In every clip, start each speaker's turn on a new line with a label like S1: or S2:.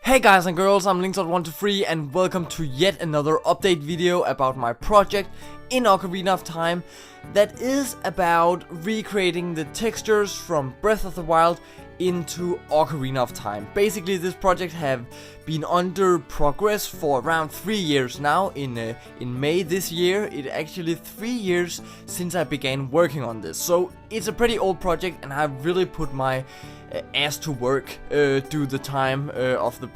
S1: Hey guys and girls, I'm Links.123 and welcome to yet another update video about my project in Ocarina of Time that is about recreating the textures from Breath of the Wild into Ocarina of Time. Basically, this project have been under progress for around 3 years now. In May this year, it actually 3 years since I began working on this. So it's a pretty old project and I've really put my ass to work due the time of the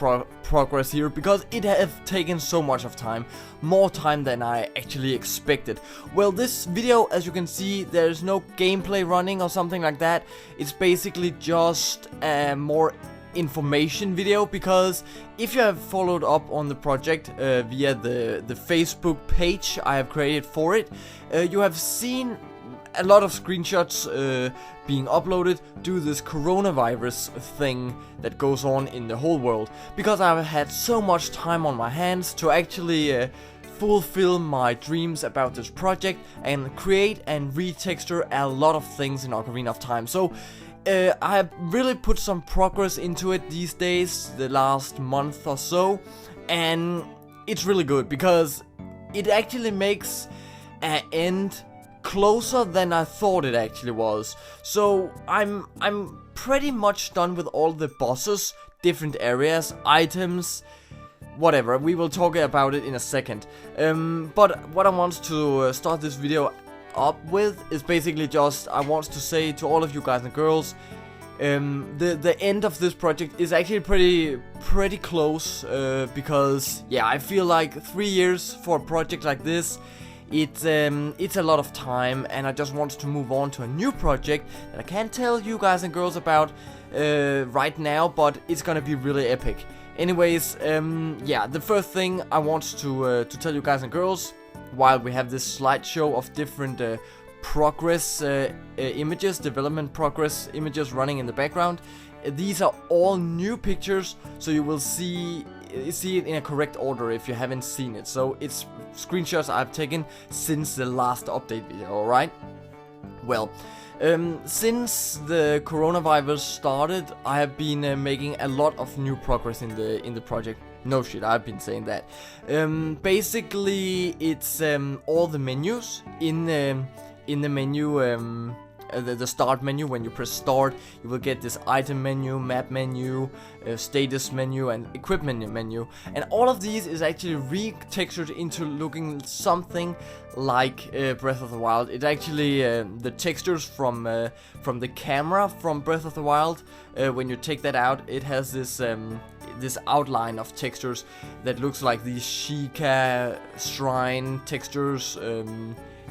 S1: progress here, because it have taken so much of time, more time than I actually expected. Well, this video, as you can see, there's no gameplay running or something like that. It's basically just a more information video, because if you have followed up on the project via the Facebook page I have created for it, you have seen a lot of screenshots being uploaded due to this coronavirus thing that goes on in the whole world, because I've had so much time on my hands to actually fulfill my dreams about this project and create and retexture a lot of things in Ocarina of Time. So I have really put some progress into it these days, the last month or so, and it's really good because it actually makes an end closer than I thought it actually was. So I'm pretty much done with all the bosses, different areas, items, whatever. We will talk about it in a second. But what I want to start this video up with is basically just, I want to say to all of you guys and girls, the end of this project is actually pretty close, because yeah, I feel like 3 years for a project like this, it's a lot of time, and I just want to move on to a new project that I can't tell you guys and girls about right now, but it's gonna be really epic. Anyways, yeah, the first thing I want to tell you guys and girls, while we have this slideshow of different progress images, development progress images running in the background, these are all new pictures, so you will see it in a correct order if you haven't seen it. So it's screenshots I've taken since the last update video, alright? Well, since the coronavirus started, I have been making a lot of new progress in the project. No shit, I've been saying that. Basically, it's all the menus in the menu. The start menu. When you press start, you will get this item menu, map menu, status menu, and equipment menu, and all of these is actually retextured into looking something like Breath of the Wild. It actually the textures from the camera from Breath of the Wild, when you take that out, it has this this outline of textures that looks like these Sheikah shrine textures.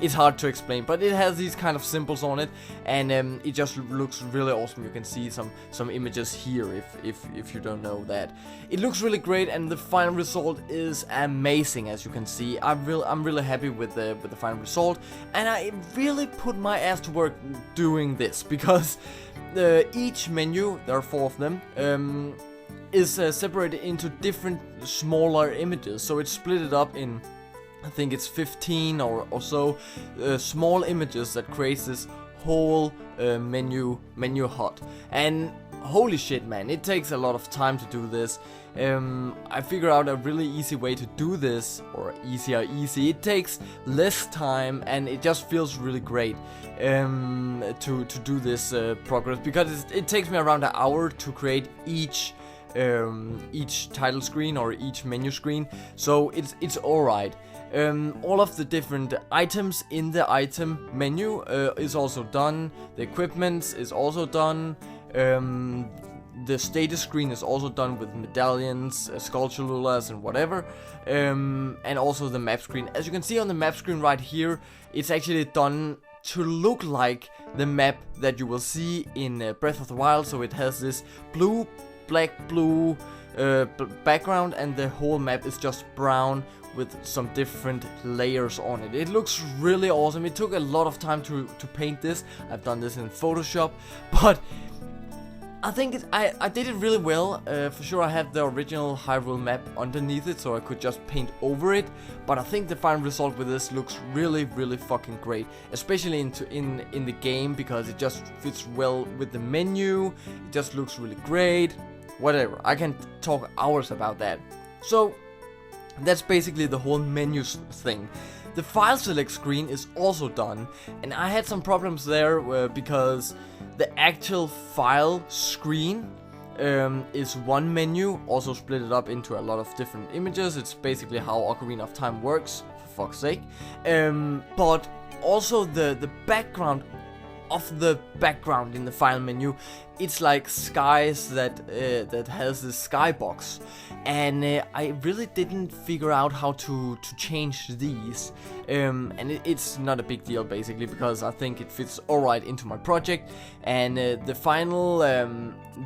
S1: It's hard to explain, but it has these kind of symbols on it, and it just looks really awesome. You can see some images here if you don't know that. It looks really great, and the final result is amazing, as you can see. I'm really happy with the final result, and I really put my ass to work doing this, because each menu, there are 4 of them, is separated into different smaller images. So it's split it up in, I think it's 15 or so small images that creates this whole menu HUD. And holy shit, man, it takes a lot of time to do this. I figured out a really easy way to do this, or easy. It takes less time, and it just feels really great to do this progress, because it takes me around an hour to create each title screen or each menu screen. So it's alright. All of the different items in the item menu is also done. The equipment is also done. The status screen is also done with medallions, sculpturas, and whatever. And also the map screen. As you can see on the map screen right here, it's actually done to look like the map that you will see in Breath of the Wild. So it has this black blue background, and the whole map is just brown with some different layers on it. It looks really awesome. It took a lot of time to paint this. I've done this in Photoshop, but I think I did it really well. For sure, I have the original Hyrule map underneath it, so I could just paint over it. But I think the final result with this looks really fucking great, especially in the game, because it just fits well with the menu. It just looks really great. whatever. I can talk hours about that. So that's basically the whole menus thing. The file select screen is also done, and I had some problems there because the actual file screen is one menu, also split it up into a lot of different images. It's basically how Ocarina of Time works, for fuck's sake. But also the background of the background in the file menu, it's like skies that has this skybox, and I really didn't figure out how to change these, and it's not a big deal basically, because I think it fits alright into my project, and the final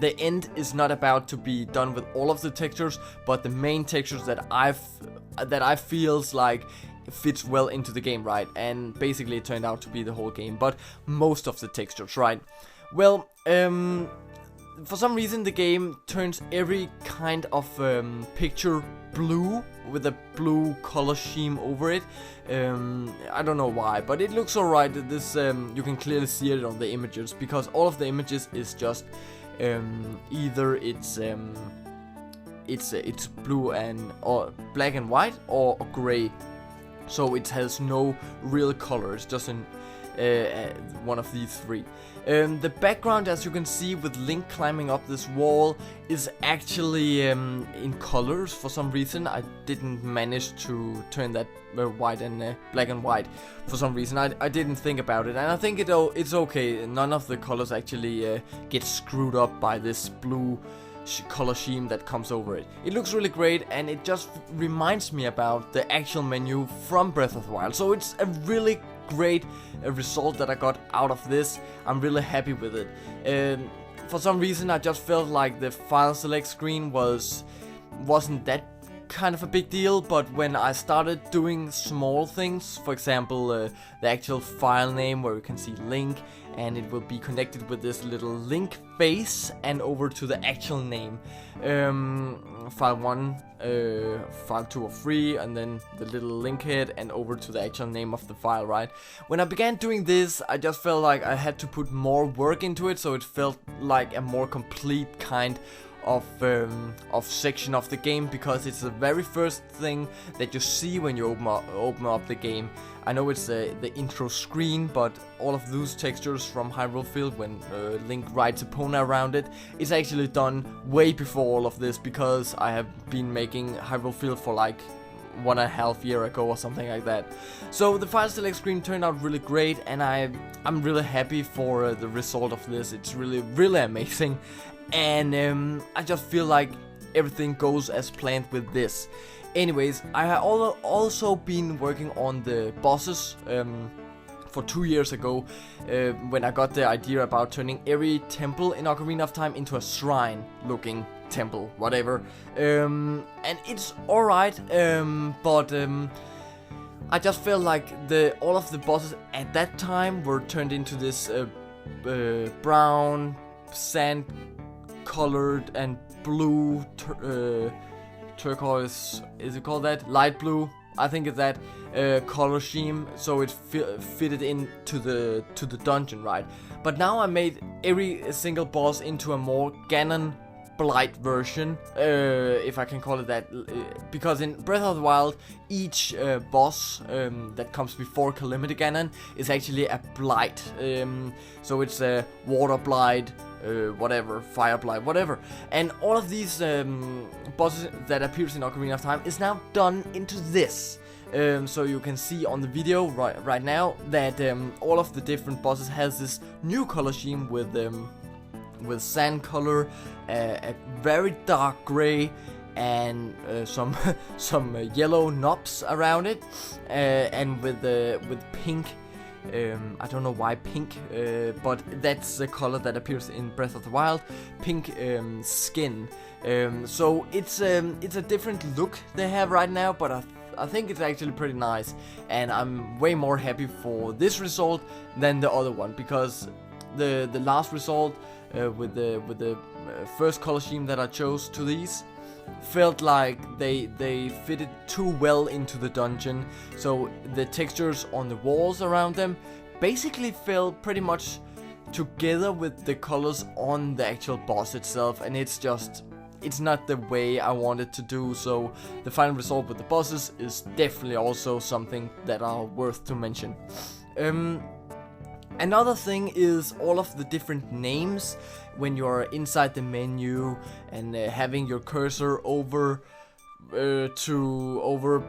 S1: the end is not about to be done with all of the textures, but the main textures that I feels like fits well into the game, right? And basically it turned out to be the whole game, but most of the textures, right? Well, for some reason the game turns every kind of picture blue with a blue color scheme over it. I don't know why, but it looks alright. This you can clearly see it on the images, because all of the images is just either it's blue and or black and white or gray. So it has no real colors, just in one of these three. The background, as you can see with Link climbing up this wall, is actually in colors for some reason. I didn't manage to turn that white and black and white for some reason. I didn't think about it, and I think it's okay. None of the colors actually get screwed up by this blue color scheme that comes over it. It looks really great, and it just reminds me about the actual menu from Breath of the Wild. So it's a really great result that I got out of this. I'm really happy with it. For some reason I just felt like the file select screen wasn't that kind of a big deal, but when I started doing small things, for example the actual file name where you can see Link, and it will be connected with this little Link face and over to the actual name, file 1, file 2 or 3, and then the little Link head and over to the actual name of the file, right? When I began doing this, I just felt like I had to put more work into it, so it felt like a more complete kind of section of the game, because it's the very first thing that you see when you open up the game. I know it's the intro screen, but all of those textures from Hyrule Field when Link rides Epona around it is actually done way before all of this, because I have been making Hyrule Field for like 1.5 years ago or something like that. So the file select screen turned out really great, and I'm really happy for the result of this. It's really amazing, and I just feel like everything goes as planned with this. Anyways, I have also been working on the bosses for 2 years ago, when I got the idea about turning every temple in Ocarina of Time into a shrine looking temple, whatever, and it's alright, but I just felt like all of the bosses at that time were turned into this brown, sand colored and blue turquoise, is it called that? Light blue, I think it's that color scheme, so it fitted into the dungeon, right? But now I made every single boss into a more Ganon Blight version, if I can call it that, because in Breath of the Wild, each boss that comes before Calamity Ganon is actually a blight. So it's a water blight, whatever, fire blight, whatever. And all of these bosses that appears in Ocarina of Time is now done into this. So you can see on the video right now that all of the different bosses has this new color scheme with sand color, a very dark gray, and some yellow knobs around it, and with pink. I don't know why pink, but that's the color that appears in Breath of the Wild. Pink skin. So it's a different look they have right now, but I think it's actually pretty nice, and I'm way more happy for this result than the other one, because the last result with the first color scheme that I chose to these felt like they fitted too well into the dungeon. So the textures on the walls around them basically fell pretty much together with the colors on the actual boss itself, and it's just it's not the way I wanted to do. So the final result with the bosses is definitely also something that are worth to mention. Another thing is all of the different names when you're inside the menu and having your cursor over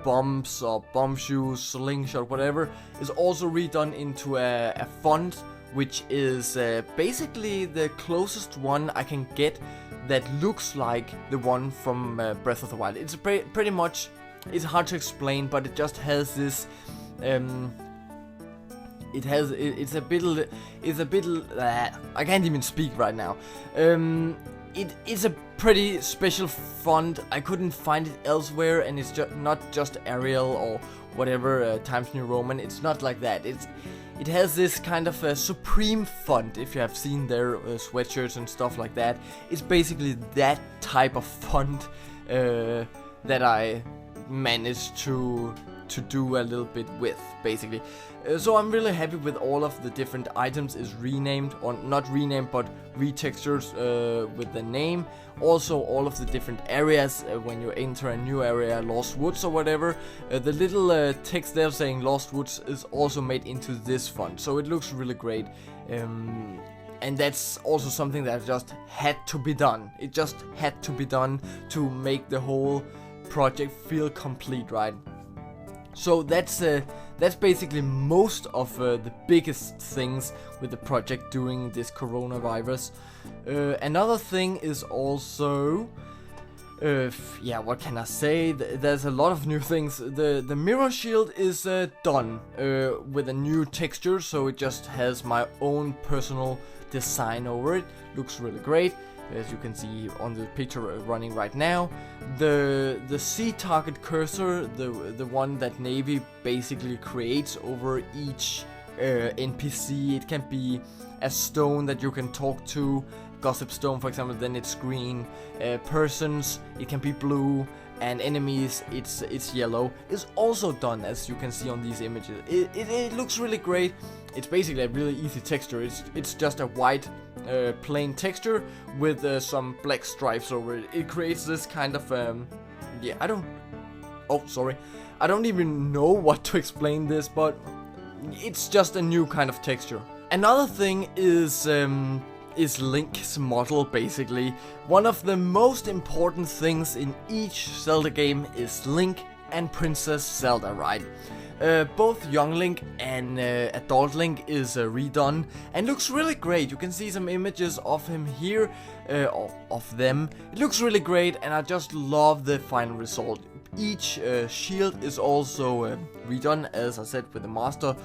S1: bombs or bomb shoes, slingshot, whatever, is also redone into a font, which is basically the closest one I can get that looks like the one from Breath of the Wild. It's pretty much, it's hard to explain, but it just has this it's a bit I can't even speak right now. It is a pretty special font. I couldn't find it elsewhere, and it's not just Arial or whatever Times New Roman. It's not like that. It has this kind of a supreme font. If you have seen their sweatshirts and stuff like that, it's basically that type of font that I managed to do a little bit with, basically. So I'm really happy with all of the different items is renamed, or not renamed, but retextures with the name. Also all of the different areas, when you enter a new area, Lost Woods or whatever, the little text there saying Lost Woods is also made into this font, so it looks really great. And that's also something that just had to be done. It just had to be done to make the whole project feel complete, right? So that's basically most of the biggest things with the project during this coronavirus. Another thing is also, yeah, what can I say? There's a lot of new things. The mirror shield is done with a new texture, so it just has my own personal design over it. Looks really great, as you can see on the picture running right now. The C target cursor, the one that Navy basically creates over each NPC, it can be a stone that you can talk to, Gossip Stone for example, then it's green. Persons, it can be blue, and enemies, it's yellow. It's also done, as you can see on these images. It looks really great. It's basically a really easy texture. It's just a white plain texture with some black stripes over it. It creates this kind of yeah, I don't even know what to explain this, but it's just a new kind of texture. Another thing is Link's model, basically. One of the most important things in each Zelda game is Link and Princess Zelda, right? Both young Link and adult Link is redone and looks really great. You can see some images of him here, of them. It looks really great, and I just love the final result. Each shield is also redone, as I said, with the master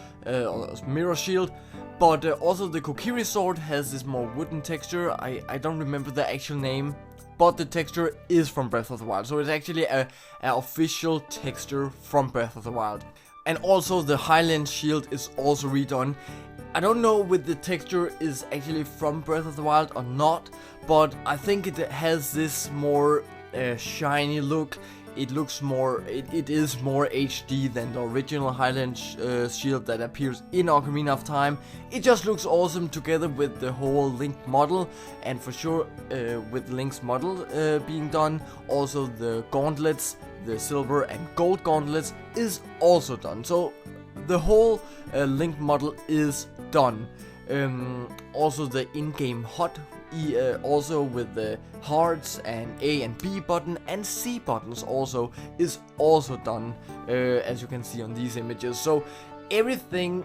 S1: mirror shield. But also the Kokiri sword has this more wooden texture. I don't remember the actual name, but the texture is from Breath of the Wild. So it's actually an official texture from Breath of the Wild. And also the Highland shield is also redone. I don't know if the texture is actually from Breath of the Wild or not, but I think it has this more shiny look. It looks more, it is more HD than the original Highland shield that appears in Ocarina of Time. It just looks awesome together with the whole Link model, and for sure with Link's model being done, also the gauntlets, the silver and gold gauntlets is also done. So the whole Link model is done. Also the in-game HUD, also with the hearts and A and B button and C buttons also is also done, as you can see on these images. So everything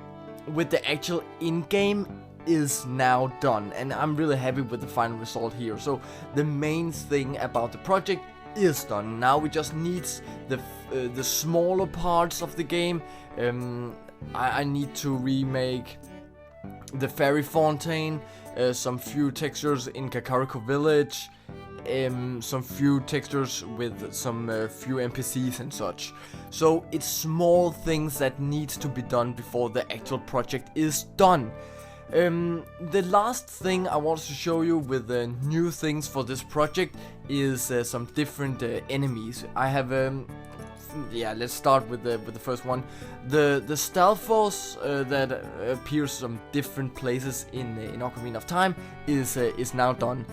S1: with the actual in-game is now done, and I'm really happy with the final result here. So the main thing about the project is done. Now we just need the smaller parts of the game. I need to remake the fairy fountain, some few textures in Kakariko Village, some few textures with some few NPCs and such. So it's small things that needs to be done before the actual project is done. The last thing I want to show you with the new things for this project is some different enemies. I have yeah, let's start with the first one. The Stalfos that appears some different places in Ocarina of Time is now done.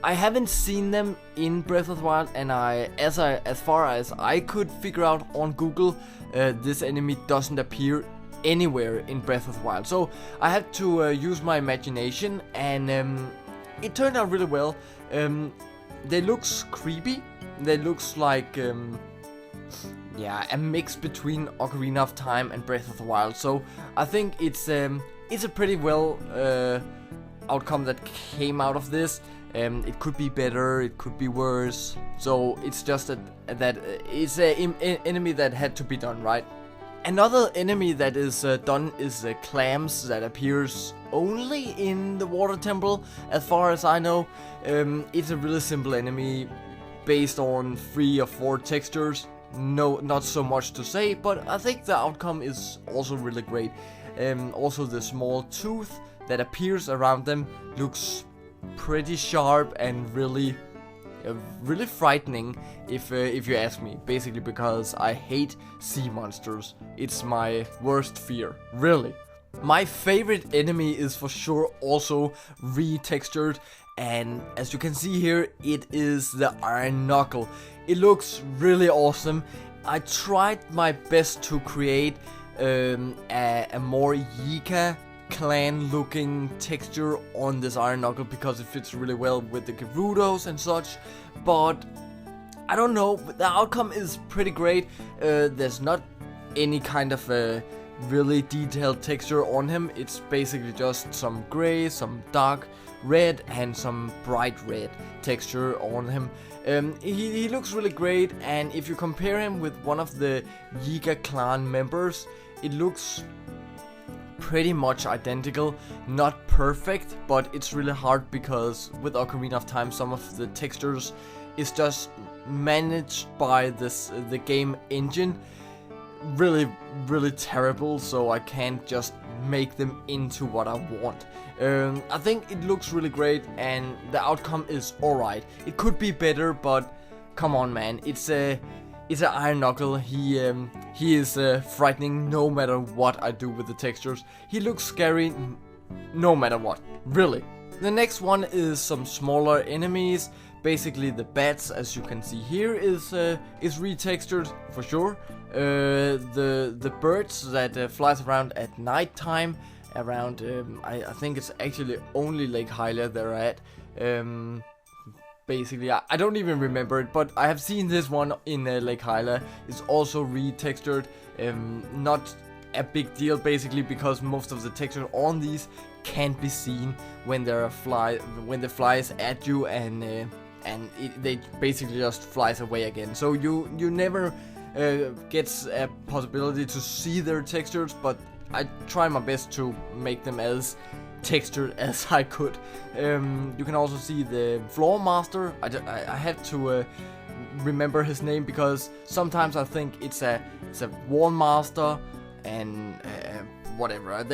S1: I haven't seen them in Breath of the Wild, and as far as I could figure out on Google, this enemy doesn't appear anywhere in Breath of the Wild. So I had to use my imagination, and it turned out really well. They looks creepy. They looks like yeah, a mix between Ocarina of Time and Breath of the Wild. So I think it's a pretty well outcome that came out of this. It could be better, it could be worse. So it's just that it's an enemy that had to be done, right? Another enemy that is done is clams that appears only in the water temple, as far as I know. It's a really simple enemy based on 3 or 4 textures. No, not so much to say, but I think the outcome is also really great. Also the small tooth that appears around them looks pretty sharp and really frightening, if you ask me. Basically because I hate sea monsters. It's my worst fear, really. My favorite enemy is for sure also retextured, and as you can see here, it is the Iron Knuckle. It looks really awesome. I tried my best to create a more Yika clan looking texture on this Iron Knuckle because it fits really well with the Gerudos and such, but I don't know, the outcome is pretty great. There's not any kind of really detailed texture on him. It's basically just some gray, some dark red and some bright red texture on him. He looks really great, and if you compare him with one of the Yiga clan members, it looks pretty much identical. Not perfect, but it's really hard because with Ocarina of Time some of the textures is just managed by the game engine really terrible, so I can't just make them into what I want. I think it looks really great and the outcome is alright. It could be better, but come on man, it's an Iron Knuckle. He is frightening no matter what I do with the textures. He looks scary no matter what, really. The next one is some smaller enemies. Basically the bats, as you can see here, is retextured for sure. The birds that flies around at night time, around I think it's actually only Lake Hylia they're at. Basically, I don't even remember it, but I have seen this one in Lake Hylia. It's also retextured. Not a big deal basically because most of the texture on these can't be seen when there are when the flies at you, and they basically just flies away again. So you never gets a possibility to see their textures, but I try my best to make them as textured as I could. You can also see the Floor Master. I had to remember his name because sometimes I think it's a Wall Master and whatever.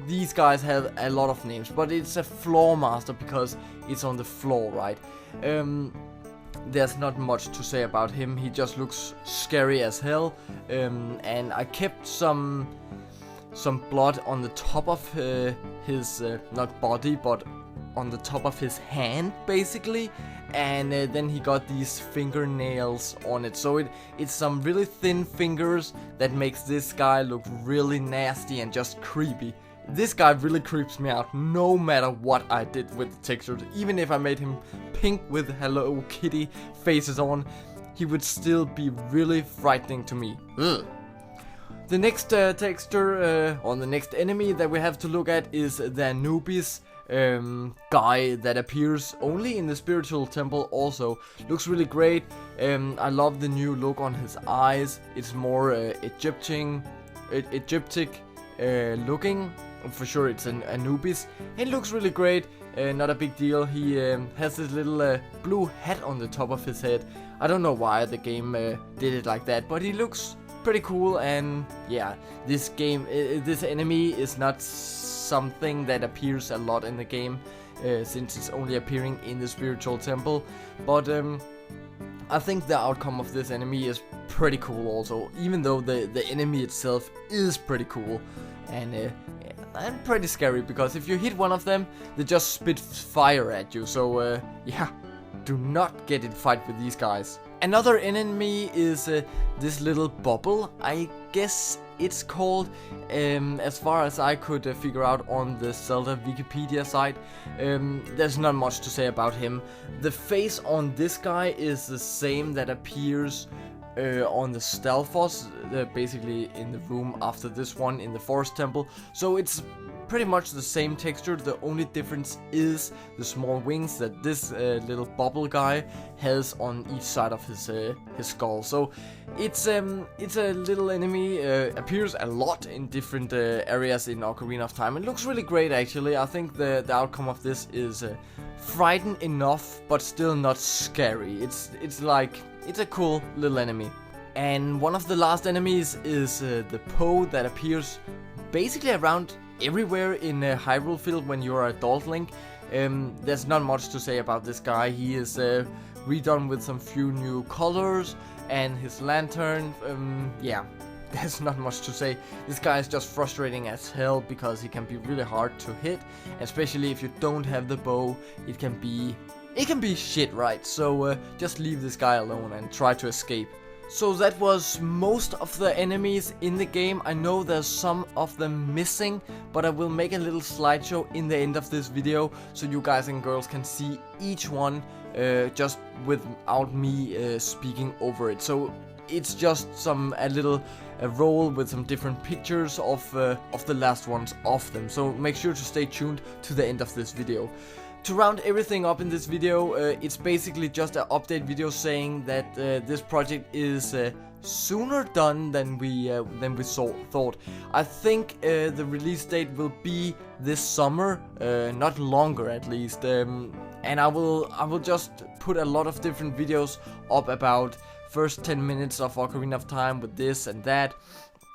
S1: These guys have a lot of names, but it's a Floor Master because it's on the floor, right? There's not much to say about him. He just looks scary as hell. And I kept some blood on the top of his not body, but on the top of his hand basically, and then he got these fingernails on it. So it's some really thin fingers that makes this guy look really nasty and just creepy. This guy really creeps me out no matter what I did with the textures. Even if I made him pink with Hello Kitty faces on, he would still be really frightening to me. Ugh. The next texture, or the next enemy that we have to look at is the Anubis guy that appears only in the spiritual temple also. Looks really great. I love the new look on his eyes. It's more Egyptic looking. For sure it's an Anubis. It looks really great. Not a big deal. He has this little blue hat on the top of his head. I don't know why the game did it like that, but he looks pretty cool. And yeah, this enemy is not something that appears a lot in the game, since it's only appearing in the spiritual temple. But I think the outcome of this enemy is pretty cool also, even though the enemy itself is pretty cool and pretty scary, because if you hit one of them, they just spit fire at you. So yeah, do not get in fight with these guys. Another enemy is this little bubble, I guess it's called, as far as I could figure out on the Zelda Wikipedia site. There's not much to say about him. The face on this guy is the same that appears on the Stalfos, basically in the room after this one in the Forest Temple. So it's pretty much the same texture. The only difference is the small wings that this little bubble guy has on each side of his skull. So it's a little enemy, appears a lot in different areas in Ocarina of Time. It looks really great actually. I think the outcome of this is frightened enough but still not scary. It's a cool little enemy. And one of the last enemies is the Poe that appears basically around everywhere in Hyrule Field when you're adult Link. There's not much to say about this guy. He is redone with some few new colors, and his lantern, yeah, there's not much to say. This guy is just frustrating as hell because he can be really hard to hit, especially if you don't have the bow. It can be shit, right? So just leave this guy alone and try to escape. So that was most of the enemies in the game. I know there's some of them missing, but I will make a little slideshow in the end of this video so you guys and girls can see each one just without me speaking over it. So it's just a little roll with some different pictures of the last ones of them. So make sure to stay tuned to the end of this video. To round everything up in this video, it's basically just an update video saying that this project is sooner done than we thought. I think the release date will be this summer, not longer at least. And I will just put a lot of different videos up about first 10 minutes of Ocarina of Time with this and that,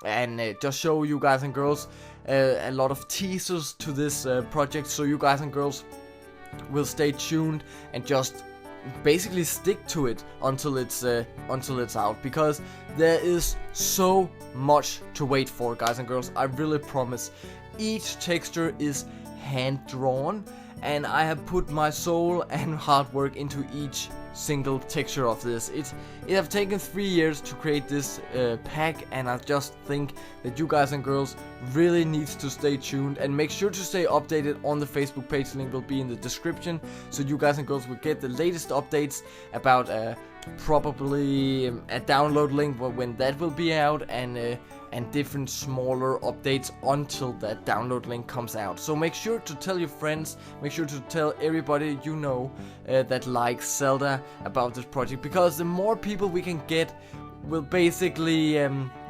S1: and just show you guys and girls a lot of teasers to this project, so you guys and girls will stay tuned and just basically stick to it until it's out, because there is so much to wait for, guys and girls. I really promise. Each texture is hand drawn, and I have put my soul and hard work into each single texture of this. It have taken 3 years to create this pack, and I just think that you guys and girls really needs to stay tuned and make sure to stay updated on the Facebook page. Link will be in the description, so you guys and girls will get the latest updates about probably a download link when that will be out, and different smaller updates until that download link comes out. So make sure to tell your friends, make sure to tell everybody you know that likes Zelda about this project, because the more people we can get will basically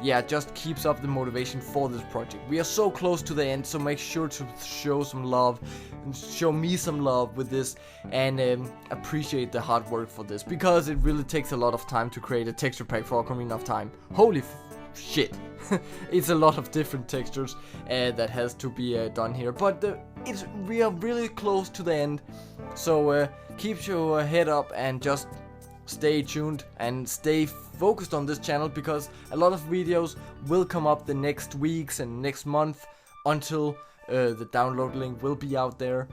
S1: yeah, just keeps up the motivation for this project. We are so close to the end, so make sure to show some love and show me some love with this, and appreciate the hard work for this, because it really takes a lot of time to create a texture pack for Ocarina of Time. Holy shit. It's a lot of different textures that has to be done here, but we are really close to the end, so keep your head up and just stay tuned and stay focused on this channel, because a lot of videos will come up the next weeks and next month until the download link will be out there.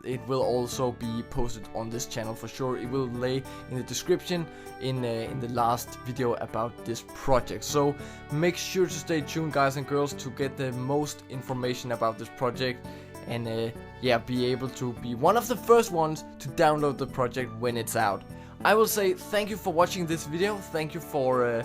S1: It will also be posted on this channel for sure. It will lay in the description in the last video about this project. So make sure to stay tuned, guys and girls, to get the most information about this project, and yeah, be able to be one of the first ones to download the project when it's out. I will say thank you for watching this video. Thank you for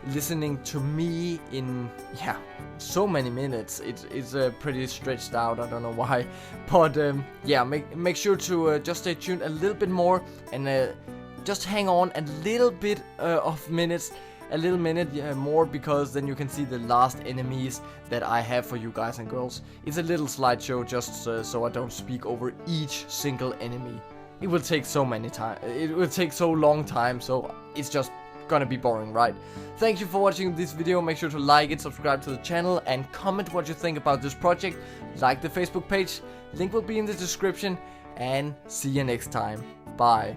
S1: listening to me in, yeah, so many minutes. It's pretty stretched out, I don't know why, but yeah, make sure to just stay tuned a little bit more, and just hang on a little bit of minutes, a little minute more, because then you can see the last enemies that I have for you guys and girls. It's a little slideshow, just so I don't speak over each single enemy. It will take so long time, so it's just gonna be boring, right? Thank you for watching this video. Make sure to like it, subscribe to the channel, and comment what you think about this project. Like the Facebook page, link will be in the description, and see you next time. Bye.